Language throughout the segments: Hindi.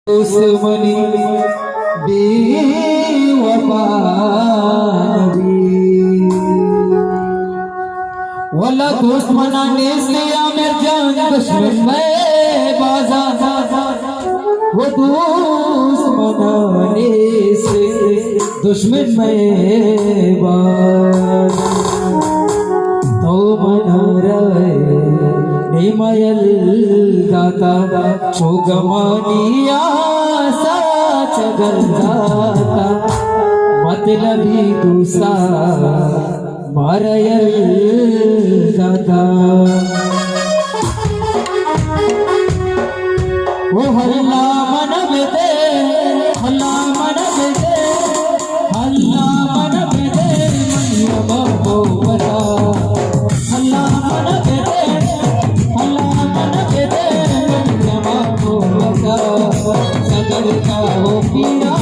दुश्मनी बेवफा नबी वाला दुश्मनाने से आमिर जान दुश्मन में बाजार वो दुश्मनाने से दुश्मन में बाजार तो मना रहे निमयल दाता चोगमानिया चगल दाता मतलबी दूसा मारयल दाता वो हल्ला मन बेदे हल्ला मन बेदे हल्ला मन बेदे मनिया बाबो बता हल्ला मन बेदे हल्ला मन बेदे मनिया बाबो बता सदर का हो पीरा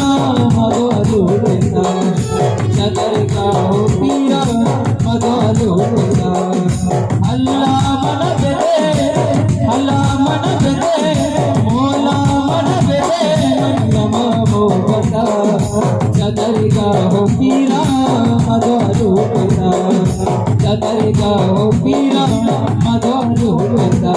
मगो बेटा सदर का हो पीरा मगो बेटा हल्ला मन बेदे हल्ला मन बेदे मोला मन बेदे मनिया बाबो बता सदर का हो पीरा मगो बेटा सदर का हो पीरा मगो बेटा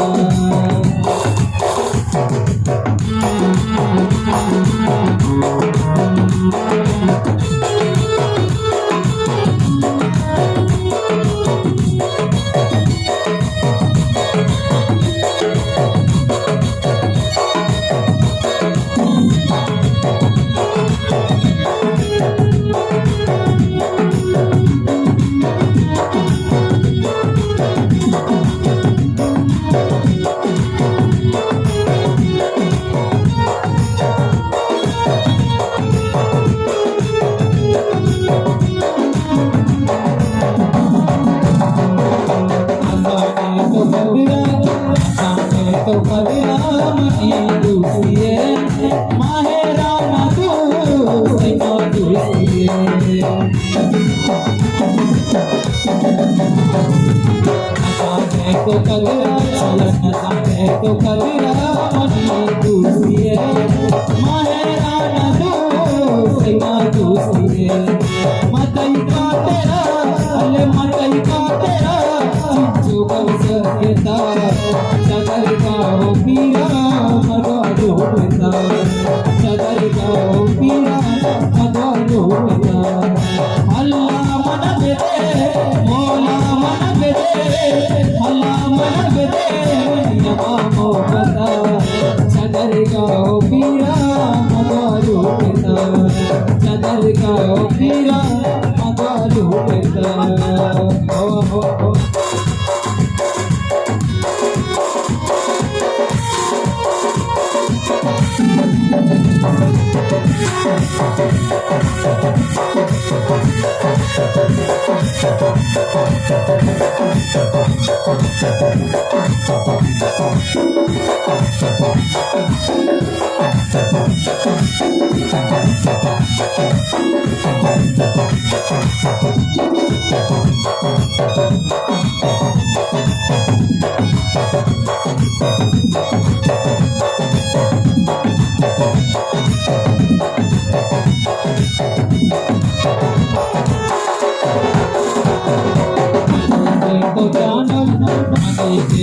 तो बदनाम की दूसरी माहेरा ना दूसरी ना दूसरी तो कलरा तो कलरा मनी दूसरी माहेरा ना दूसरी मतई का तेरा अले मतई का तेरा जो बस देता सदर का हो पीरा मगो बेटा सदर का हो पीरा मगो बेटा अल्लाह मन बेदे मौला मन बेदे अल्लाह मन बेदे मनिया बाबो बता सदर का हो पीरा मगो बेटा सदर का हो पीरा मगो बेटा हो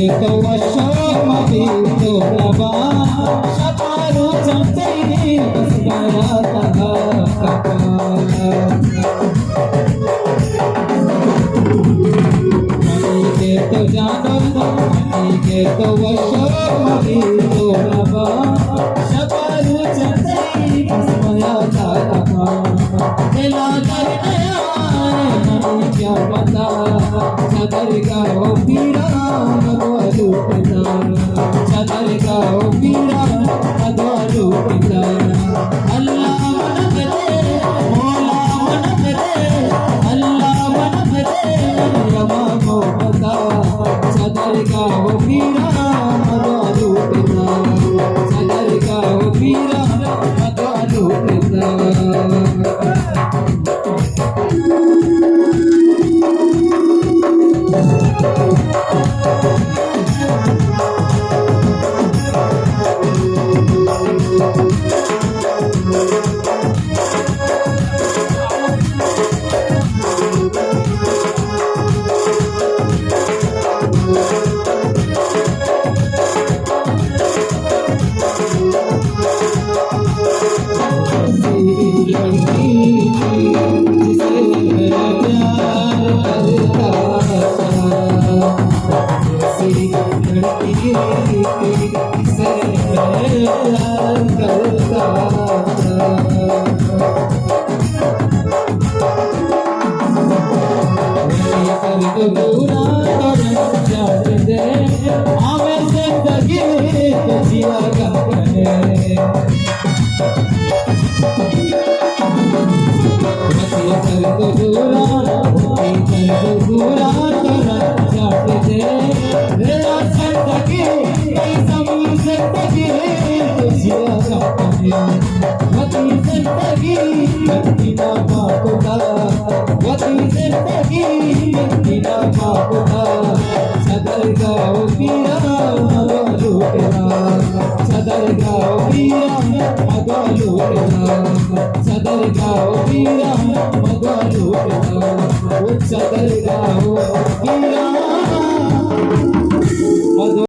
तो वशम भी तो लबा शपारू चलते बस गया तहा मनी के तो जानो मनी के तो वशम भी तो लबा शपारू चलते बस गया तहा दिला कर गया मनी क्या पता सदर का हो पीरा मगो बेटा Sadar gaon